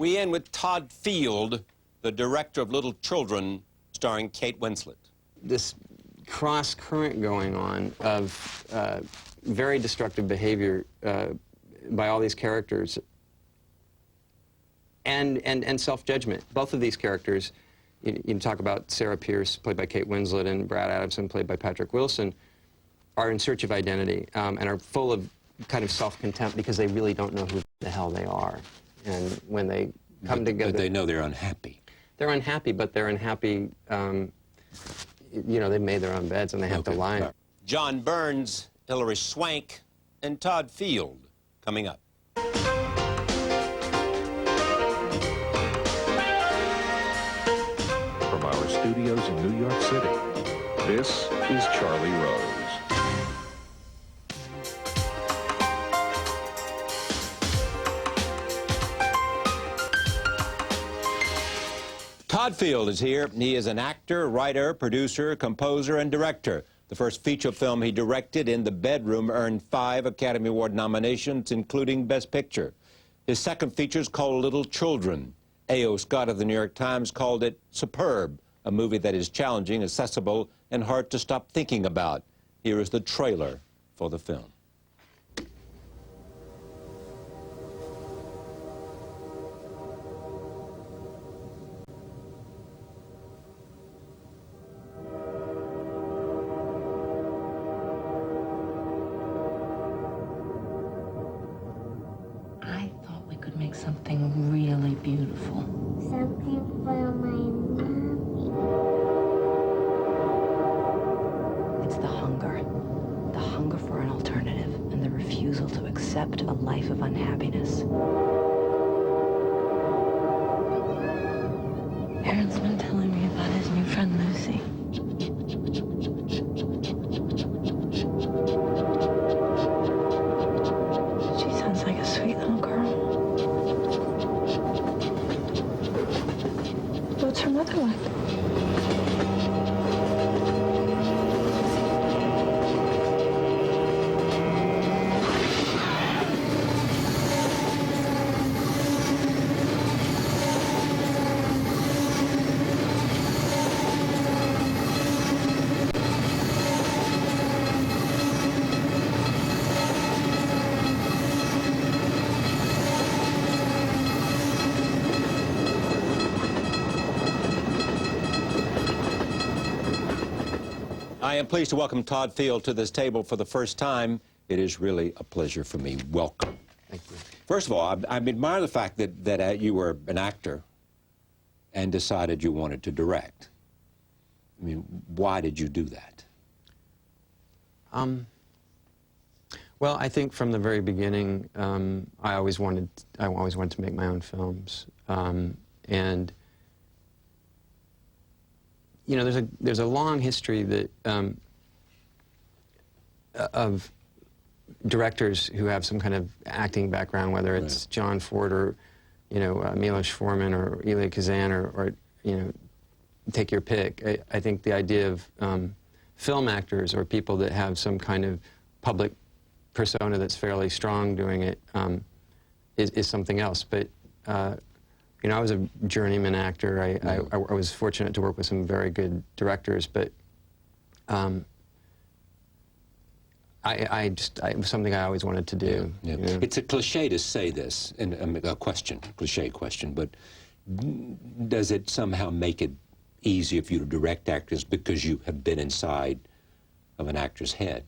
We end with Todd Field, the director of Little Children, starring Kate Winslet. This cross-current going on of very destructive behavior by all these characters and self-judgment. Both of these characters, you talk about Sarah Pierce, played by Kate Winslet, and Brad Adamson, played by Patrick Wilson, are in search of identity and are full of kind of self-contempt because they really don't know who the hell they are. And when they come together... But they know they're unhappy. They're unhappy, but they're unhappy, you know, they've made their own beds and they have to lie. John Burns, Hilary Swank, and Todd Field coming up. From our studios in New York City, this is Charlie Rose. Todd Field is here. He is an actor, writer, producer, composer, and director. The first feature film he directed, In the Bedroom, earned 5 Academy Award nominations, including Best Picture. His second feature is called Little Children. A.O. Scott of the New York Times called it superb, a movie that is challenging, accessible, and hard to stop thinking about. Here is the trailer for the film. Make something really beautiful. Something for my mommy. It's the hunger for an alternative and the refusal to accept a life of unhappiness. Aaron's been telling me about his new friend Lucy. She sounds like a sweet little girl. What's her mother like? I am pleased to welcome Todd Field to this table for the first time. It is really a pleasure for me. Welcome. Thank you. First of all, I admire the fact that you were an actor and decided you wanted to direct. I mean, why did you do that? Well, I think from the very beginning, I always wanted to make my own films, and you know, there's a long history that of directors who have some kind of acting background, whether it's John Ford or, you know, Milos Forman or Elia Kazan or you know, take your pick. I think the idea of film actors or people that have some kind of public persona that's fairly strong doing it is something else. But you know, I was a journeyman actor. I was fortunate to work with some very good directors, but it was something I always wanted to do. Yeah. You know? It's a cliche to say this, and a cliche question, but does it somehow make it easier for you to direct actors because you have been inside of an actor's head?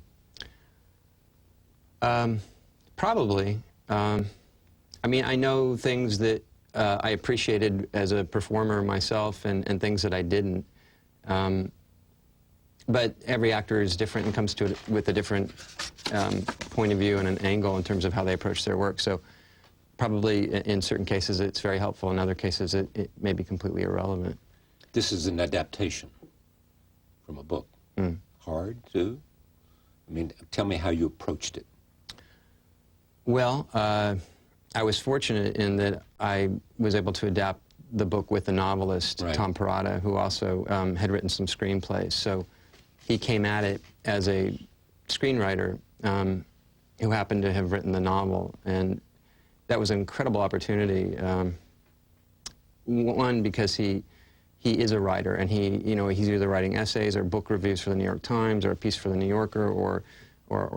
Probably. I mean, I know things that I appreciated as a performer myself and things that I didn't. But every actor is different and comes to it with a different point of view and an angle in terms of how they approach their work. So probably in certain cases it's very helpful. In other cases it may be completely irrelevant. This is an adaptation from a book. Hard, too? I mean, tell me how you approached it. Well, I was fortunate in that I was able to adapt the book with the novelist, Tom Perrotta, who also had written some screenplays. So he came at it as a screenwriter who happened to have written the novel. And that was an incredible opportunity One, because he is a writer, and he's either writing essays or book reviews for the New York Times or a piece for the New Yorker or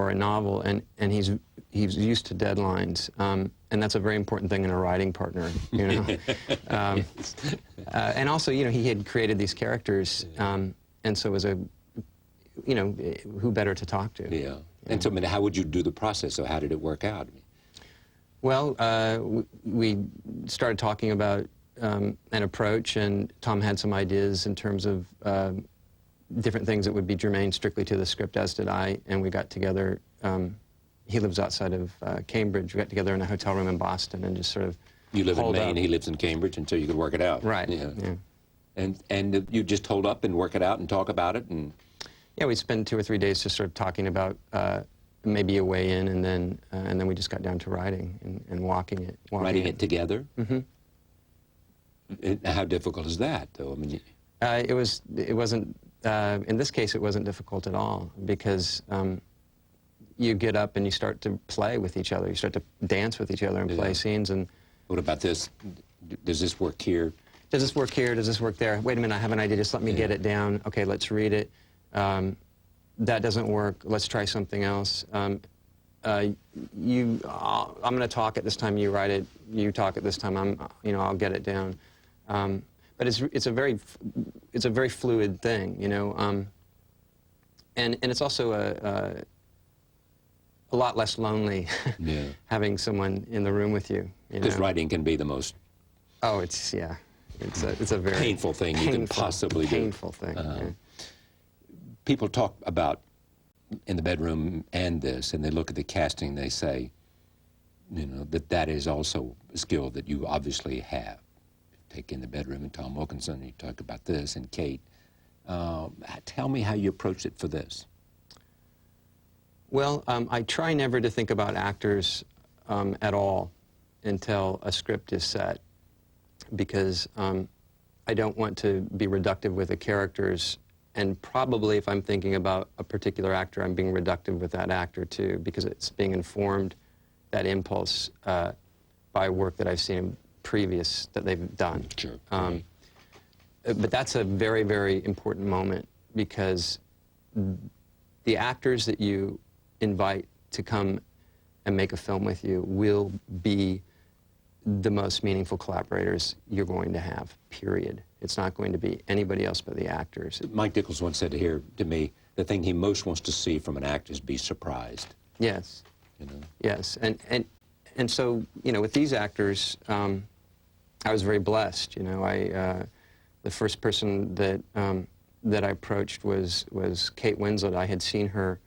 a novel, and he's used to deadlines, and that's a very important thing in a writing partner, you know. And also, he had created these characters, and so it was who better to talk to? Yeah. And so, I mean, how would you do the process? So how did it work out? Well, we started talking about an approach, and Tom had some ideas in terms of different things that would be germane strictly to the script, as did I, and we got together. He lives outside of Cambridge. We got together in a hotel room in Boston and just sort of You live in Maine, he lives in Cambridge, and so you could work it out. Right. Yeah. Yeah. And you just hold up and work it out and talk about it? And Yeah, we'd spend 2 or 3 days just sort of talking about maybe a way in, and then we just got down to writing and walking it. Writing it together? Mm-hmm. How difficult is that, though? I mean, it wasn't, in this case, it wasn't difficult at all, because you get up and you start to play with each other. You start to dance with each other and play scenes. And what about this? Does this work here? Does this work here? Does this work there? Wait a minute, I have an idea. Just let me get it down. Okay, let's read it. That doesn't work. Let's try something else. I'm going to talk at this time. You write it. You talk at this time. I'll get it down. But it's a very fluid thing, and it's also a lot less lonely having someone in the room with you. Because writing can be the most it's a very painful thing you can possibly do. Painful thing. Yeah. People talk about in the bedroom and this, and they look at the casting, they say, that is also a skill that you obviously have. Take In the Bedroom and Tom Wilkinson, you talk about this, and Kate. Tell me how you approached it for this. Well, I try never to think about actors at all until a script is set, because I don't want to be reductive with the characters, and probably if I'm thinking about a particular actor, I'm being reductive with that actor too, because it's being informed, that impulse, by work that I've seen previous that they've done. Sure. But that's a very, very important moment, because the actors that you invite to come and make a film with you will be the most meaningful collaborators you're going to have, period. It's not going to be anybody else but the actors. Mike Nichols once said here to me, the thing he most wants to see from an actor is be surprised. Yes. Yes, and so, with these actors, I was very blessed. The first person that I approached was Kate Winslet. I had seen her.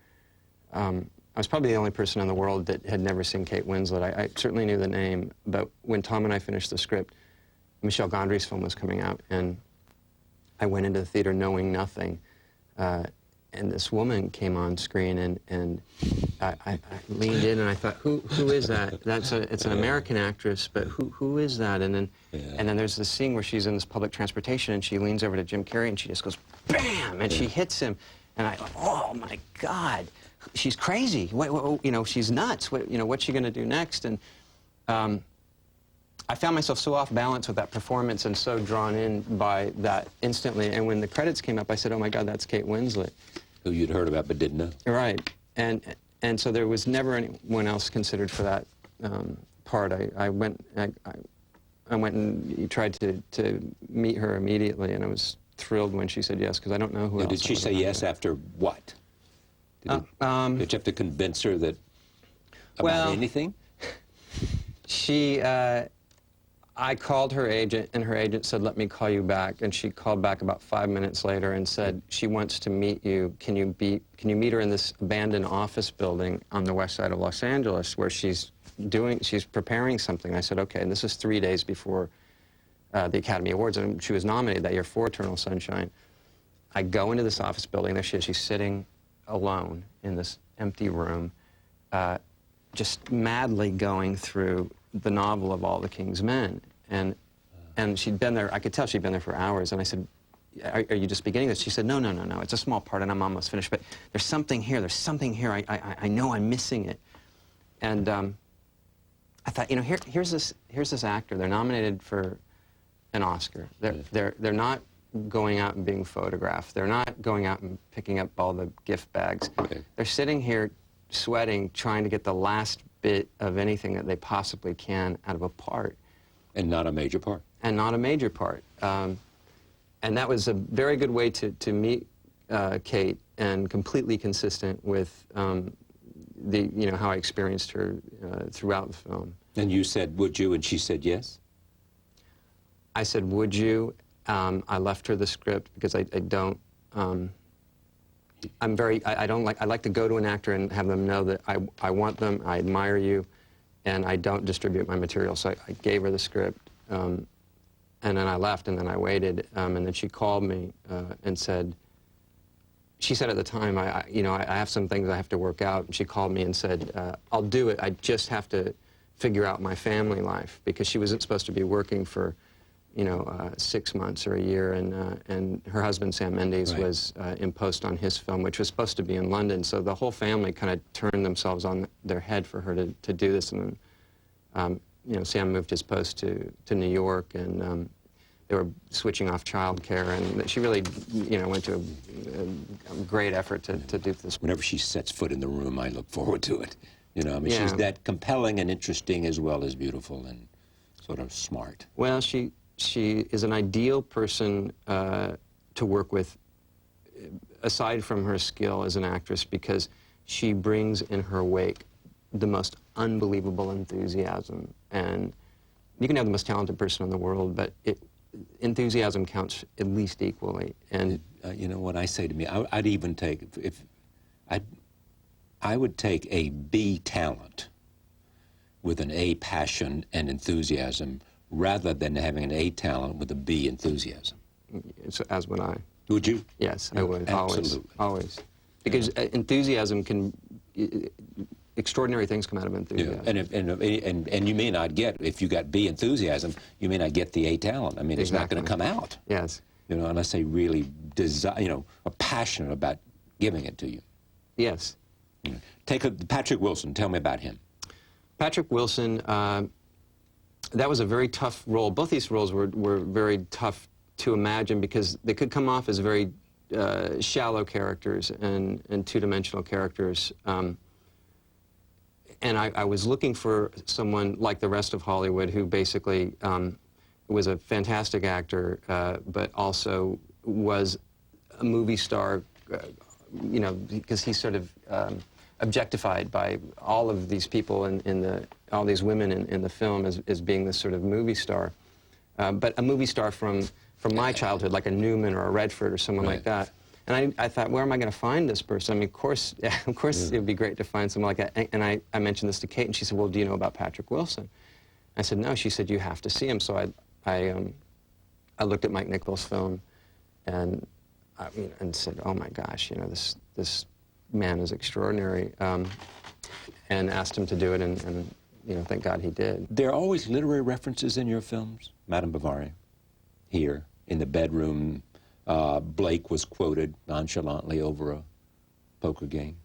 I was probably the only person in the world that had never seen Kate Winslet. I certainly knew the name, but when Tom and I finished the script, Michel Gondry's film was coming out, and I went into the theater knowing nothing. And this woman came on screen, and I leaned in and I thought, who is that? It's an American actress, but who is that? And then there's this scene where she's in this public transportation, and she leans over to Jim Carrey, and she just goes, bam, and she hits him, and I thought, oh my God, she's crazy. She's nuts. What's she going to do next? And I found myself so off balance with that performance and so drawn in by that instantly. And when the credits came up, I said, oh my God, that's Kate Winslet. Who you'd heard about but didn't know. Right. And so there was never anyone else considered for that part. I went and tried to meet her immediately, and I was thrilled when she said yes, because I don't know who else. Did she say yes after what? Did you have to convince her that about anything? I called her agent, and her agent said, let me call you back. And she called back about 5 minutes later and said, she wants to meet you. Can you meet her in this abandoned office building on the west side of Los Angeles where she's preparing something? I said, okay. And this is 3 days before the Academy Awards, and she was nominated that year for Eternal Sunshine. I go into this office building. There she is. She's sitting alone in this empty room, just madly going through the novel of All the King's Men. And she'd been there, I could tell she'd been there for hours, and I said, are you just beginning this? She said, no, it's a small part, and I'm almost finished, but there's something here, I know I'm missing it. And I thought, here's this actor, they're nominated for an Oscar. They're not going out and being photographed. They're not going out and picking up all the gift bags. Right. They're sitting here sweating, trying to get the last bit of anything that they possibly can out of a part. And not a major part. And not a major part. And that was a very good way to meet Kate, and completely consistent with how I experienced her throughout the film. And you said, would you? And she said yes? I said, would you? I left her the script because I don't, I like to go to an actor and have them know that I want them, I admire you, and I don't distribute my material. So I gave her the script, and then I left, and then I waited, and then she called me and said, she said at the time, I have some things I have to work out, and she called me and said, I'll do it, I just have to figure out my family life, because she wasn't supposed to be working for 6 months or a year, and her husband, Sam Mendes, Right. was in post on his film, which was supposed to be in London, so the whole family kind of turned themselves on their head for her to do this, and Sam moved his post to New York, and they were switching off childcare, and she really, went to a great effort to do this. Whenever she sets foot in the room, I look forward to it. I mean, Yeah. she's that compelling and interesting as well as beautiful and sort of smart. Well, she is an ideal person to work with, aside from her skill as an actress, because she brings in her wake the most unbelievable enthusiasm. And you can have the most talented person in the world, but enthusiasm counts at least equally. And What I say to me, I'd even take, I would take a B talent with an A passion and enthusiasm, rather than having an A talent with a B enthusiasm. so, as would I. Would you? Yes, Yeah, I would. absolutely. Always. Because enthusiasm can, extraordinary things come out of enthusiasm. Yeah. And you may not get, if you got B enthusiasm, you may not get the A talent. I mean, it's not going to come out. Yes. Unless they really desire, are passionate about giving it to you. Yes. Take Patrick Wilson. Tell me about him. Patrick Wilson, that was a very tough role. Both these roles were very tough to imagine, because they could come off as very shallow characters and two-dimensional characters. And I was looking for someone like the rest of Hollywood, who basically was a fantastic actor, but also was a movie star, because he's sort of objectified by all of these people all these women in the film as being this sort of movie star. But a movie star from my childhood, like a Newman or a Redford or someone like that. And I thought, where am I going to find this person? I mean, of course, it would be great to find someone like that. And I mentioned this to Kate, and she said, well, do you know about Patrick Wilson? I said, no. She said, you have to see him. So I looked at Mike Nichols' film, and said, oh my gosh, this man is extraordinary, and asked him to do it, and thank God he did. There are always literary references in your films. Madame Bovary, here, in the bedroom, Blake was quoted nonchalantly over a poker game.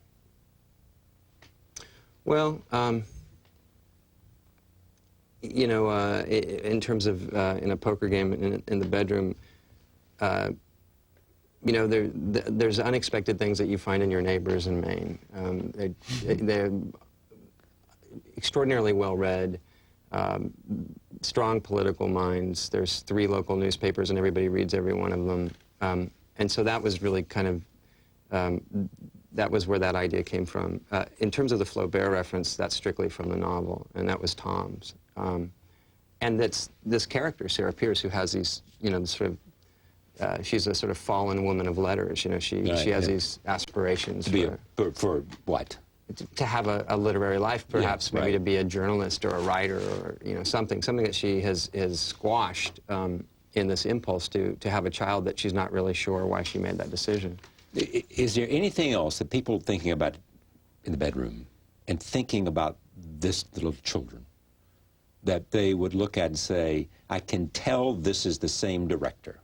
Well, in terms of in a poker game in the bedroom, there's unexpected things that you find in your neighbors in Maine. They're extraordinarily well-read, strong political minds. There's 3 local newspapers, and everybody reads every one of them. And so that was really kind of, that was where that idea came from. In terms of the Flaubert reference, that's strictly from the novel, and that was Tom's. And that's this character, Sarah Pierce, who has these, sort of, she's a sort of fallen woman of letters. She has these aspirations For what? to have a literary life, perhaps, maybe to be a journalist or a writer, or something that she has squashed in this impulse to have a child that she's not really sure why she made that decision. Is there anything else that people thinking about in the bedroom and thinking about this little children that they would look at and say, I can tell this is the same director?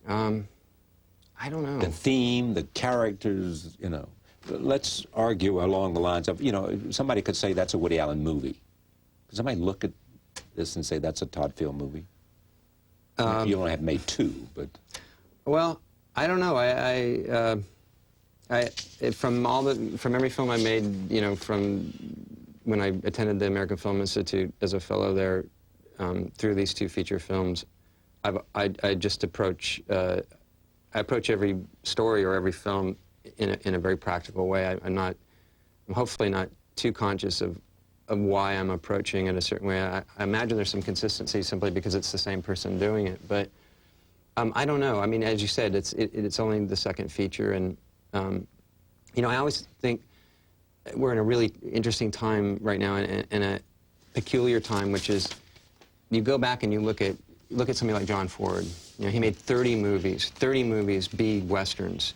I don't know. The theme, the characters, Let's argue along the lines of, somebody could say that's a Woody Allen movie. Somebody look at this and say that's a Todd Field movie? You only have made 2, but... Well, I don't know. From every film I made, you know, from when I attended the American Film Institute as a fellow there, through these 2 feature films, I just approach I approach every story or every film in a very practical way. I'm hopefully not too conscious of why I'm approaching it a certain way. I imagine there's some consistency simply because it's the same person doing it, but I don't know. I mean, as you said, it's only the 2nd feature, and you know, I always think we're in a really interesting time right now, in a peculiar time, which is you go back and you look at somebody like John Ford. You know, he made 30 movies, B westerns,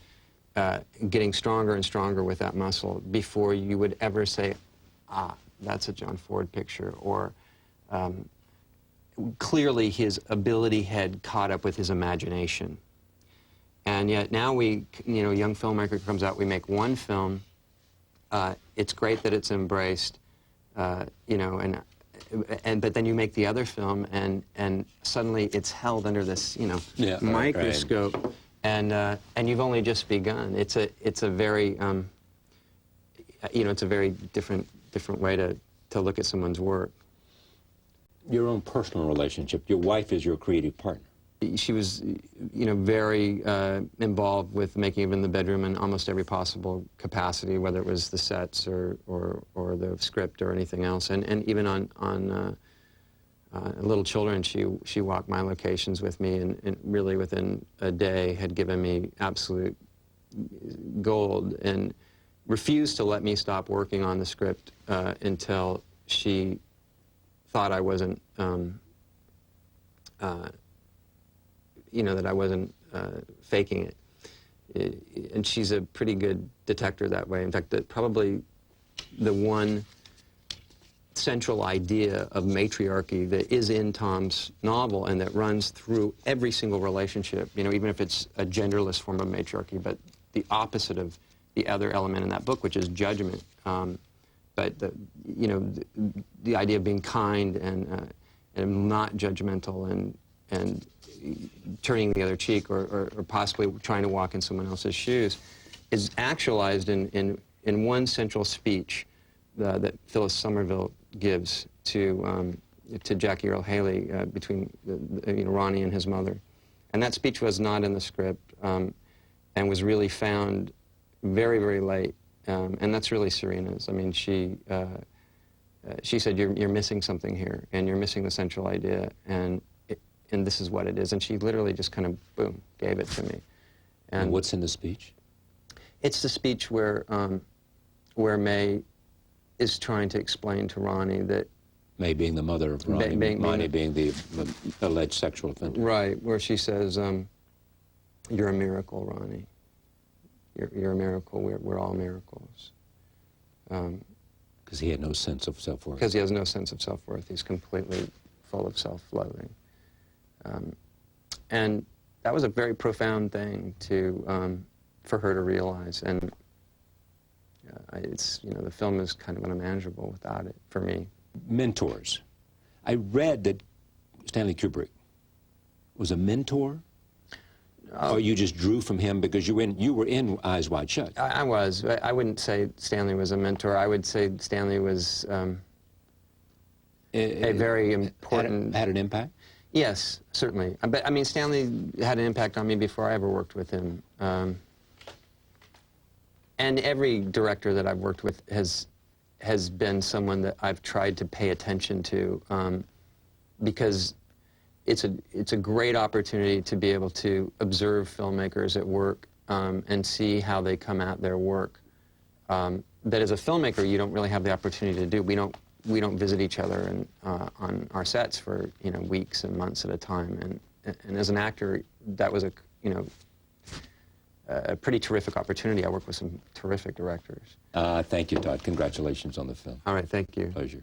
getting stronger and stronger with that muscle before you would ever say, ah, that's a John Ford picture, or clearly his ability had caught up with his imagination. And yet now you know, a young filmmaker comes out, we make 1 film, it's great that it's embraced, you know, but then you make the other film, and suddenly it's held under this, you know, microscope, right. And you've only just begun. It's a very, you know, it's a very different way to look at someone's work. Your own personal relationship. Your wife is your creative partner. She was, you know, very involved with making it in the bedroom in almost every possible capacity, whether it was the sets or the script or anything else. And even on Little Children, she walked my locations with me, and really within a day had given me absolute gold, and refused to let me stop working on the script until she thought I wasn't, you know, that I wasn't faking it. And she's a pretty good detector that way. In fact, probably the one central idea of matriarchy that is in Tom's novel and that runs through every single relationship, you know, even if it's a genderless form of matriarchy, but the opposite of the other element in that book, which is judgment. But you know, the idea of being kind and not judgmental and turning the other cheek, or possibly trying to walk in someone else's shoes, is actualized in one central speech that Phyllis Somerville gives to Jackie Earle Haley between you know, Ronnie and his mother. And that speech was not in the script, and was really found very, very late. And that's really Serena's. I mean, she said, you're missing something here, and you're missing the central idea, and this is what it is. And she literally just kind of, boom, gave it to me. And what's in the speech? It's the speech where May is trying to explain to Ronnie that... May being the mother of Ronnie, Ronnie being the alleged sexual offender. Right, where she says, you're a miracle, Ronnie. You're a miracle. We're all miracles. Because he had no sense of self-worth. Because he has no sense of self-worth. He's completely full of self-loathing. And that was a very profound thing for her to realize. And it's, you know, the film is kind of unmanageable without it for me. Mentors. I read that Stanley Kubrick was a mentor. Or you just drew from him because you were in Eyes Wide Shut. I was. I wouldn't say Stanley was a mentor. I would say Stanley was a very important... Had an impact? Yes, certainly. But I mean, Stanley had an impact on me before I ever worked with him. And every director that I've worked with has been someone that I've tried to pay attention to, because it's a great opportunity to be able to observe filmmakers at work and see how they come at their work. That as a filmmaker, you don't really have the opportunity to do. We don't visit each other on our sets for, you know, weeks and months at a time. And as an actor, that was a pretty terrific opportunity. I worked with some terrific directors. Thank you, Todd. Congratulations on the film. All right, thank you. Pleasure.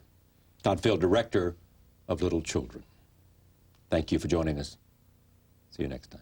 Todd Field, director of Little Children. Thank you for joining us. See you next time.